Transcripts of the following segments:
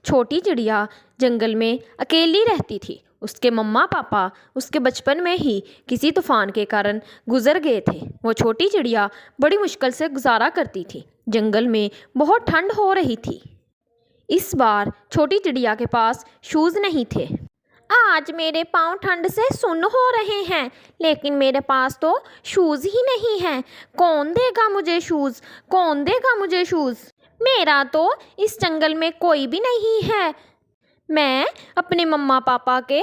چھوٹی چڑیا جنگل میں اکیلی رہتی تھی۔ اس کے مما پاپا اس کے بچپن میں ہی کسی طوفان کے کارن گزر گئے تھے۔ وہ چھوٹی چڑیا بڑی مشکل سے گزارا کرتی تھی۔ جنگل میں بہت ٹھنڈ ہو رہی تھی۔ اس بار چھوٹی چڑیا کے پاس شوز نہیں تھے۔ آج میرے پاؤں ٹھنڈ سے سن ہو رہے ہیں، لیکن میرے پاس تو شوز ہی نہیں ہیں۔ کون دے گا مجھے شوز؟ کون دے گا مجھے شوز؟ میرا تو اس جنگل میں کوئی بھی نہیں ہے۔ میں اپنے مما پاپا کے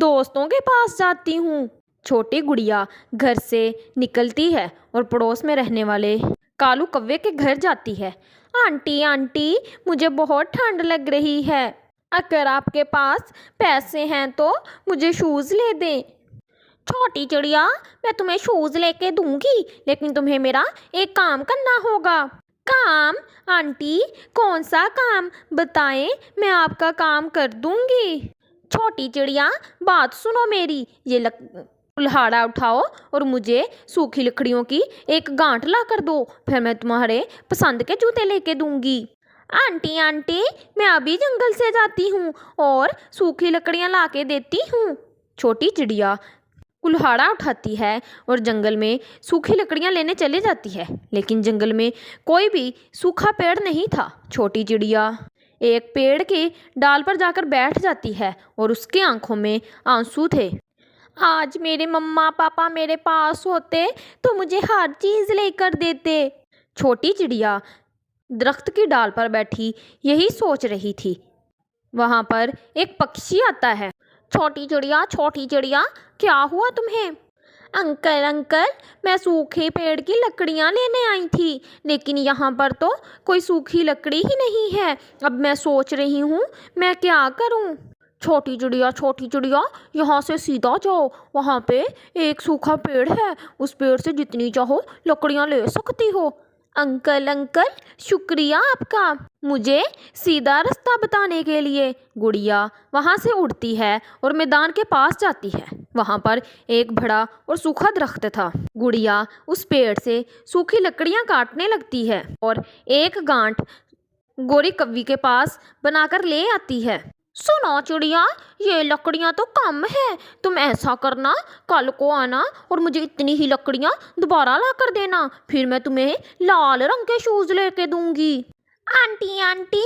دوستوں کے پاس جاتی ہوں۔ چھوٹی گڑیا گھر سے نکلتی ہے اور پڑوس میں رہنے والے کالو کوے کے گھر جاتی ہے۔ آنٹی آنٹی، مجھے بہت ٹھنڈ لگ رہی ہے، اگر آپ کے پاس پیسے ہیں تو مجھے شوز لے دیں۔ چھوٹی چڑیا، میں تمہیں شوز لے کے دوں گی، لیکن تمہیں میرا ایک کام کرنا ہوگا۔ کام؟ آنٹی کون سا کام بتائیں، میں آپ کا کام کر دوں گی۔ چھوٹی چڑیا بات سنو میری، یہ کلہاڑا اٹھاؤ اور مجھے سوکھی لکڑیوں کی ایک گانٹھ لا کر دو، پھر میں تمہارے پسند کے جوتے لے کے دوں گی۔ آنٹی آنٹی، میں ابھی جنگل سے جاتی ہوں اور سوکھی لکڑیاں لا کے دیتی ہوں۔ چھوٹی چڑیا کلہاڑا اٹھاتی ہے اور جنگل میں سوکھی لکڑیاں لینے چلے جاتی ہے، لیکن جنگل میں کوئی بھی سوکھا پیڑ نہیں تھا۔ چھوٹی چڑیا ایک پیڑ کے ڈال پر جا کر بیٹھ جاتی ہے اور اس کی آنکھوں میں آنسو تھے۔ آج میرے مما پاپا میرے پاس ہوتے تو مجھے ہر چیز لے کر دیتے۔ چھوٹی چڑیا درخت کی ڈال پر بیٹھی یہی سوچ رہی تھی۔ وہاں پر ایک پکشی آتا ہے۔ چھوٹی چڑیا، کیا ہوا تمہیں؟ انکل، میں سوکھے پیڑ کی لکڑیاں لینے آئی تھی، لیکن یہاں پر تو کوئی سوکھی لکڑی ہی نہیں ہے۔ اب میں سوچ رہی ہوں میں کیا کروں۔ چھوٹی چڑیا، یہاں سے سیدھا جاؤ، وہاں پہ ایک سوکھا پیڑ ہے، اس پیڑ سے جتنی چاہو لکڑیاں لے سکتی ہو۔ انکل، شکریہ آپ کا مجھے سیدھا رستہ بتانے کے لیے۔ گڑیا وہاں سے اڑتی ہے اور میدان کے پاس جاتی ہے۔ وہاں پر ایک بڑا اور سوکھا درخت تھا۔ گڑیا اس پیڑ سے سوکھی لکڑیاں کاٹنے لگتی ہے اور ایک گانٹھ گوری کوی کے پاس بنا کر لے آتی ہے۔ سنو چڑیا، یہ لکڑیاں تو کم ہے، تم ایسا کرنا، کل کو آنا اور مجھے اتنی ہی لکڑیاں دوبارہ لا کر دینا، پھر میں تمہیں لال رنگ کے شوز لے کے دوں گی۔ آنٹی،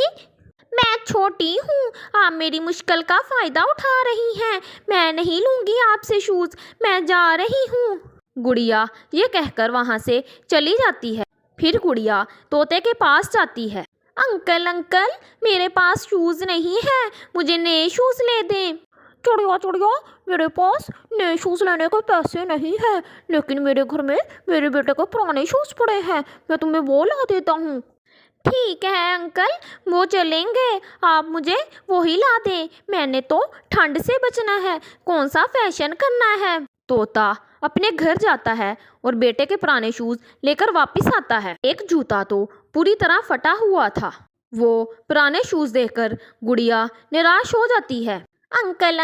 میں چھوٹی ہوں، آپ میری مشکل کا فائدہ اٹھا رہی ہیں، میں نہیں لوں گی آپ سے شوز، میں جا رہی ہوں۔ گڑیا یہ کہہ کر وہاں سے چلی جاتی ہے۔ پھر گڑیا طوطے کے پاس جاتی ہے۔ انکل، میرے پاس شوز نہیں ہے، مجھے نئے شوز لے دیں۔ چڑیا، میرے پاس نئے شوز لینے کے پیسے نہیں ہیں، لیکن میرے گھر میں میرے بیٹے کے پرانے شوز پڑے ہیں، میں تمہیں وہ لا دیتا ہوں۔ ٹھیک ہے انکل، وہ چلیں گے، آپ مجھے وہی لا دیں، میں نے تو ٹھنڈ سے بچنا ہے، کون سا فیشن کرنا ہے۔ طوطا اپنے گھر جاتا ہے اور بیٹے کے پرانے شوز لے کر واپس آتا ہے۔ ایک جوتا تو پوری طرح پھٹا ہوا تھا۔ وہ پرانے شوز دیکھ کر گڑیا نراش ہو جاتی ہے۔ انکل،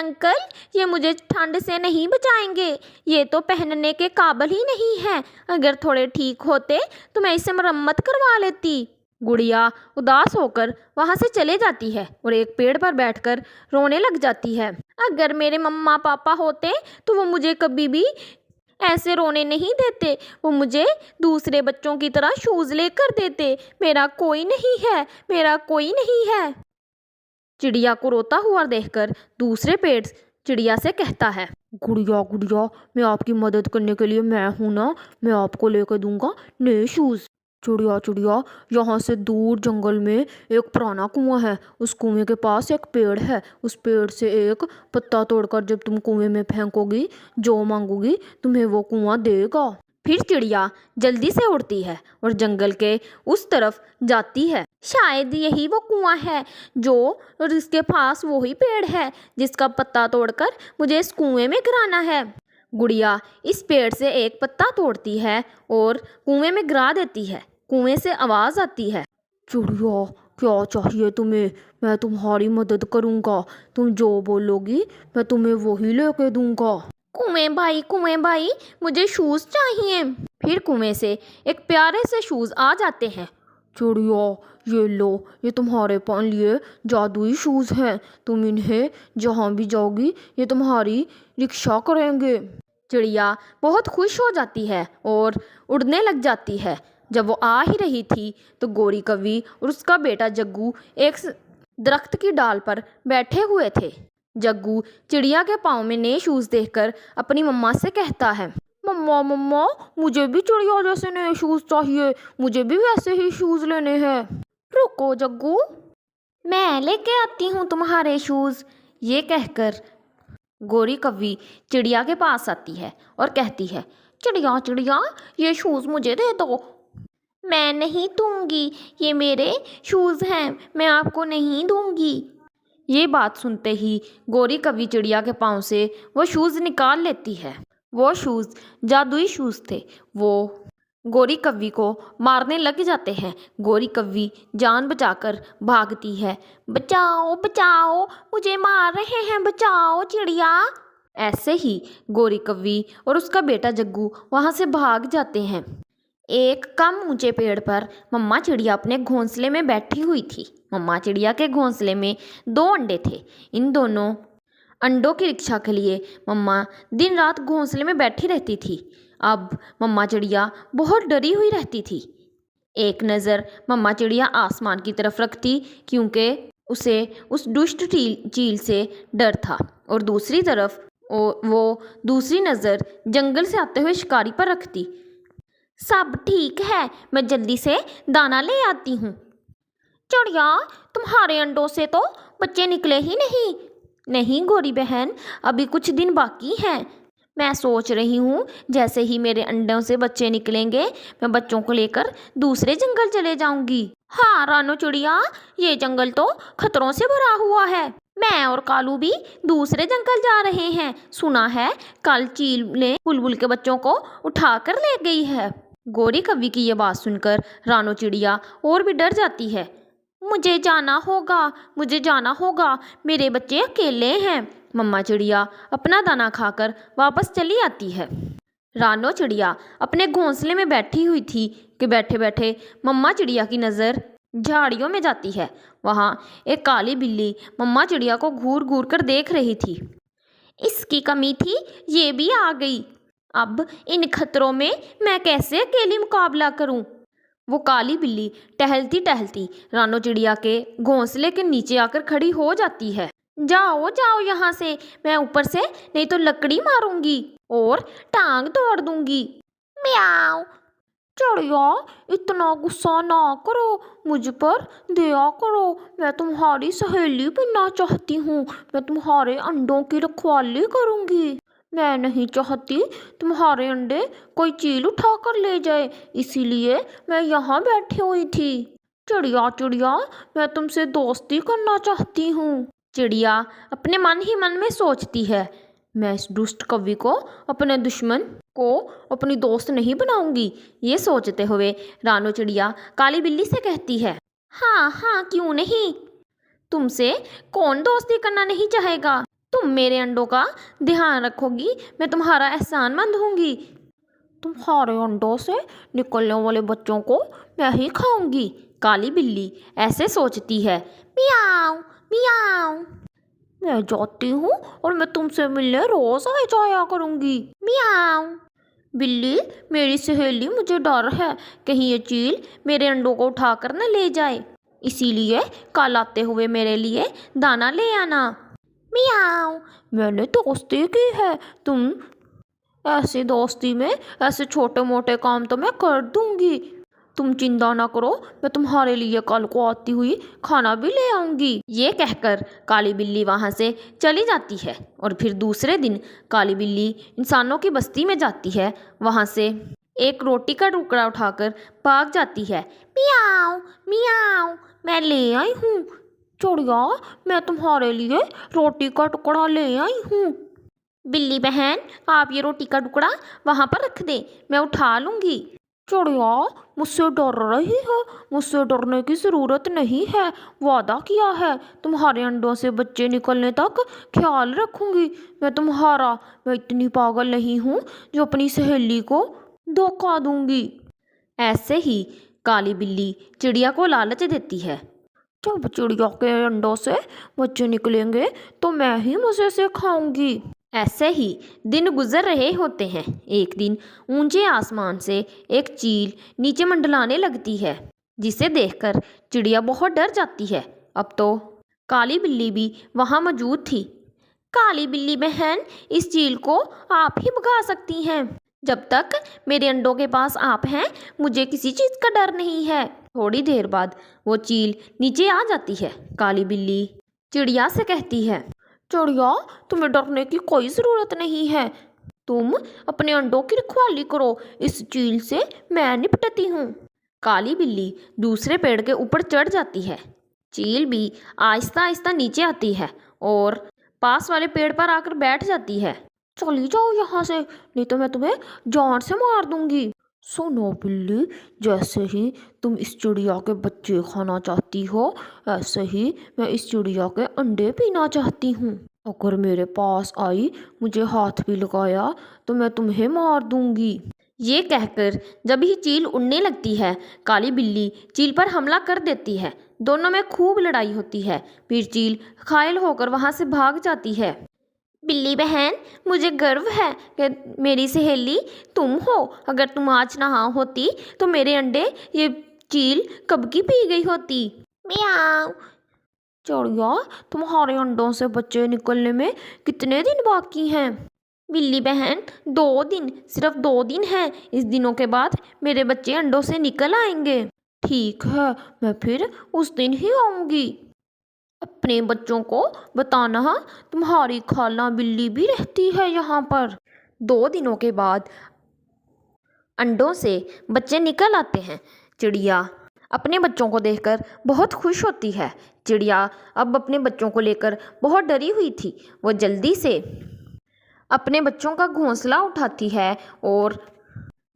یہ مجھے ٹھنڈ سے نہیں بچائیں گے، یہ تو پہننے کے قابل ہی نہیں ہے، اگر تھوڑے ٹھیک ہوتے تو میں اسے مرمت کروا لیتی۔ گڑیا اداس ہو کر وہاں سے چلے جاتی ہے اور ایک پیڑ پر بیٹھ کر رونے لگ جاتی ہے۔ اگر میرے مما پاپا ہوتے تو وہ مجھے کبھی بھی ایسے رونے نہیں دیتے، وہ مجھے دوسرے بچوں کی طرح شوز لے کر دیتے، میرا کوئی نہیں ہے۔ چڑیا کو روتا ہوا دیکھ کر دوسرے پیڑ چڑیا سے کہتا ہے، گڑیا، میں آپ کی مدد کرنے کے لیے میں ہوں نا، میں آپ کو لے کے دوں گا نئے شوز۔ چڑیا، یہاں سے دور جنگل میں ایک پرانا کنواں ہے، اس کنویں کے پاس ایک پیڑ ہے، اس پیڑ سے ایک پتا توڑ کر جب تم کنویں میں پھینکو گی، جو مانگو گی تمہیں وہ کنواں دے گا۔ پھر چڑیا جلدی سے اڑتی ہے اور جنگل کے اس طرف جاتی ہے۔ شاید یہی وہ کنواں ہے اور اس کے پاس وہی پیڑ ہے جس کا پتا توڑ کر مجھے اس کنویں میں گرانا ہے۔ گڑیا اس پیڑ سے ایک پتا توڑتی ہے اور کنویں میں گرا دیتی ہے۔ کنویں سے آواز آتی ہے، چڑیا، کیا چاہیے تمہیں؟ میں تمہاری مدد کروں گا، تم جو بولو گی میں تمہیں وہی لے کے دوں گا۔ کنویں بھائی، مجھے شوز چاہیے۔ پھر کنویں سے ایک پیارے سے شوز آ جاتے ہیں۔ चिड़िया, ये लो, ये तुम्हारे लिए जादुई शूज़ हैं। तुम इन्हें जहाँ भी जाओगी ये तुम्हारी रिक्शा करेंगे। चिड़िया बहुत खुश हो जाती है और उड़ने लग जाती है। जब वो आ ही रही थी तो गौरी कवि और उसका बेटा जग्गू एक दरख्त की डाल पर बैठे हुए थे। जग्गू चिड़िया के पाँव में नए शूज़ देखकर अपनी मम्मा से कहता है, मम्मा मम्मा, मुझे भी चिड़िया जैसे नए शूज़ चाहिए, मुझे भी वैसे ही शूज़ लेने हैं। रुको जग्गू, मैं लेके आती हूँ तुम्हारे शूज़। ये कहकर गौरी कव्वी चिड़िया के पास आती है और कहती है, चिड़िया चिड़िया, ये शूज़ मुझे दे दो। मैं नहीं दूंगी, ये मेरे शूज़ हैं, मैं आपको नहीं दूंगी। ये बात सुनते ही गौरी कव्वी चिड़िया के पाँव से वो शूज़ निकाल लेती है। वो शूज़ जादुई शूज़ थे। वो गौरी कव्वी को मारने लग जाते हैं। गौरी कव्वी जान बचाकर भागती है। बचाओ बचाओ, मुझे मार रहे हैं, बचाओ चिड़िया। ऐसे ही गौरी कव्वी और उसका बेटा जग्गू वहाँ से भाग जाते हैं। एक कम ऊंचे पेड़ पर मम्मा चिड़िया अपने घोंसले में बैठी हुई थी। मम्मा चिड़िया के घोंसले में 2 अंडे थे। इन दोनों अंडों की रक्षा के लिए मम्मा दिन रात घोंसले में बैठी रहती थी। अब मम्मा चिड़िया बहुत डरी हुई रहती थी। एक नज़र मम्मा चिड़िया आसमान की तरफ रखती, क्योंकि उसे उस दुष्ट चील से डर था, और दूसरी तरफ वो दूसरी नज़र जंगल से आते हुए शिकारी पर रखती। सब ठीक है, मैं जल्दी से दाना ले आती हूँ। चिड़िया, तुम्हारे अंडों से तो बच्चे निकले ही नहीं। नहीं गौरी बहन, अभी कुछ दिन बाकी हैं। मैं सोच रही हूँ जैसे ही मेरे अंडों से बच्चे निकलेंगे मैं बच्चों को लेकर दूसरे जंगल चले जाऊंगी। हाँ रानो चिड़िया, ये जंगल तो खतरों से भरा हुआ है। मैं और कालू भी दूसरे जंगल जा रहे हैं। सुना है कल चील ने बुलबुल के बच्चों को उठा कर ले गई है। गौरी कव्वी की ये बात सुनकर रानो चिड़िया और भी डर जाती है। मुझे जाना होगा, मुझे जाना होगा, मेरे बच्चे अकेले हैं। मम्मा चिड़िया अपना दाना खाकर वापस चली आती है। रानो चिड़िया अपने घोंसले में बैठी हुई थी कि बैठे बैठे मम्मा चिड़िया की नज़र झाड़ियों में जाती है। वहाँ एक काली बिल्ली मम्मा चिड़िया को घूर घूर कर देख रही थी। इसकी कमी थी, ये भी आ गई। अब इन खतरों में मैं कैसे अकेली मुकाबला करूं? वो काली बिल्ली टहलती टहलती रानो चिड़िया के घोंसले के नीचे आकर खड़ी हो जाती है। जाओ जाओ यहाँ से, मैं ऊपर से नहीं तो लकड़ी मारूंगी और टांग तोड़ दूंगी। म्याऊ। चिड़िया, इतना गुस्सा ना करो, मुझ पर दया करो। मैं तुम्हारी सहेली बनना चाहती हूँ, मैं तुम्हारे अंडों की रखवाली करूँगी। मैं नहीं चाहती तुम्हारे अंडे कोई चील उठा कर ले जाए, इसीलिए मैं यहाँ बैठी हुई थी। चिड़िया चिड़िया, मैं तुमसे दोस्ती करना चाहती हूँ। चिड़िया अपने मन ही मन में सोचती है, मैं इस दुष्ट कवि को, अपने दुश्मन को अपनी दोस्त नहीं बनाऊंगी। ये सोचते हुए रानो चिड़िया काली बिल्ली से कहती है, हाँ हाँ क्यों नहीं, तुमसे कौन दोस्ती करना नहीं चाहेगा। तुम मेरे अंडों का ध्यान रखोगी, मैं तुम्हारा एहसानमंद होंगी। तुम्हारे अंडों से निकलने वाले बच्चों को मैं ही खाऊंगी। काली बिल्ली ऐसे सोचती है। मियाऊ मियाऊ। मैं जाती हूँ और मैं तुमसे मिलने रोज आ जाया करूँगी। मियाऊ। बिल्ली, मेरी सहेली, मुझे डर है कहीं ये चील मेरे अंडों को उठाकर न ले जाए, इसीलिए कल आते हुए मेरे लिए दाना ले आना। मियाऊ। मैंने दोस्ती की है, तुम ऐसी दोस्ती में ऐसे छोटे मोटे काम तो मैं कर दूंगी। तुम चिंता ना करो, मैं तुम्हारे लिए कल को आती हुई खाना भी ले आऊंगी। ये कहकर काली बिल्ली वहाँ से चली जाती है और फिर दूसरे दिन काली बिल्ली इंसानों की बस्ती में जाती है। वहाँ से एक रोटी का टुकड़ा उठाकर भाग जाती है। मियाऊ मियाऊ, मैं ले आई हूँ। चिड़िया, मैं तुम्हारे लिए रोटी का टुकड़ा ले आई हूँ। बिल्ली बहन, आप ये रोटी का टुकड़ा वहाँ पर रख दे, मैं उठा लूँगी। चिड़िया, मुझसे डर रही है, मुझसे डरने की ज़रूरत नहीं है। वादा किया है तुम्हारे अंडों से बच्चे निकलने तक ख्याल रखूँगी मैं तुम्हारा। मैं इतनी पागल नहीं हूँ जो अपनी सहेली को धोखा दूँगी। ऐसे ही काली बिल्ली चिड़िया को लालच देती है। जब चिड़िया के अंडों से बच्चे निकलेंगे तो मैं ही मज़े से खाऊंगी। ऐसे ही दिन गुजर रहे होते हैं। एक दिन ऊंचे आसमान से एक चील नीचे मंडलाने लगती है, जिसे देखकर चिड़िया बहुत डर जाती है। अब तो काली बिल्ली भी वहाँ मौजूद थी। काली बिल्ली बहन, इस चील को आप ही भगा सकती हैं। जब तक मेरे अंडों के पास आप हैं, मुझे किसी चीज़ का डर नहीं है। थोड़ी देर बाद वो चील नीचे आ जाती है। काली बिल्ली चिड़िया से कहती है, चिड़िया, तुम्हें डरने की कोई ज़रूरत नहीं है। तुम अपने अंडों की रखवाली करो, इस चील से मैं निपटती हूँ। काली बिल्ली दूसरे पेड़ के ऊपर चढ़ जाती है। चील भी आहिस्ता आहिस्ता नीचे आती है और पास वाले पेड़ पर आकर बैठ जाती है। चली जाओ यहाँ से, नहीं तो मैं तुम्हें जान से मार दूंगी। सुनो बिल्ली, जैसे ही तुम इस चिड़िया के बच्चे खाना चाहती हो, ऐसे ही मैं इस चिड़िया के अंडे पीना चाहती हूँ। अगर मेरे पास आई, मुझे हाथ भी लगाया, तो मैं तुम्हें मार दूंगी। ये कहकर जब ही चील उड़ने लगती है, काली बिल्ली चील पर हमला कर देती है। दोनों में खूब लड़ाई होती है। फिर चील घायल होकर वहाँ से भाग जाती है। बिल्ली बहन, मुझे गर्व है कि मेरी सहेली तुम हो। अगर तुम आज ना होती तो मेरे अंडे ये चील कब की पी गई होती। मियाओ। चिड़िया, तुम्हारे अंडों से बच्चे निकलने में कितने दिन बाकी हैं? बिल्ली बहन, 2 दिन, सिर्फ 2 दिन हैं। इस दिनों के बाद मेरे बच्चे अंडों से निकल आएंगे। ठीक है, मैं फिर उस दिन ही आऊँगी। अपने बच्चों को बताना, तुम्हारी खाला बिल्ली भी रहती है यहाँ पर। 2 दिनों के बाद अंडों से बच्चे निकल आते हैं। चिड़िया अपने बच्चों को देखकर बहुत खुश होती है। चिड़िया अब अपने बच्चों को लेकर बहुत डरी हुई थी। वो जल्दी से अपने बच्चों का घोंसला उठाती है और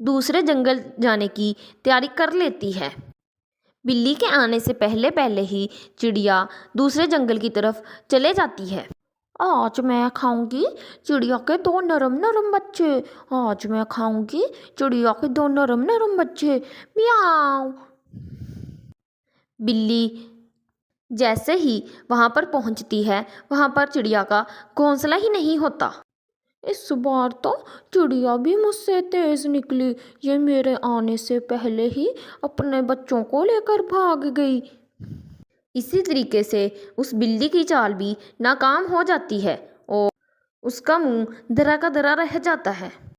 दूसरे जंगल जाने की तैयारी कर लेती है। बिल्ली के आने से पहले पहले ही चिड़िया दूसरे जंगल की तरफ चले जाती है। आज मैं खाऊंगी चिड़िया के 2 नरम नरम बच्चे। आज मैं खाऊंगी चिड़िया के 2 नरम नरम बच्चे। मियाओ। बिल्ली जैसे ही वहाँ पर पहुँचती है, वहाँ पर चिड़िया का घोंसला ही नहीं होता। इस बार तो चिड़िया भी मुझसे तेज निकली। ये मेरे आने से पहले ही अपने बच्चों को लेकर भाग गई। इसी तरीके से उस बिल्ली की चाल भी नाकाम हो जाती है और उसका मुंह धरा का धरा रह जाता है।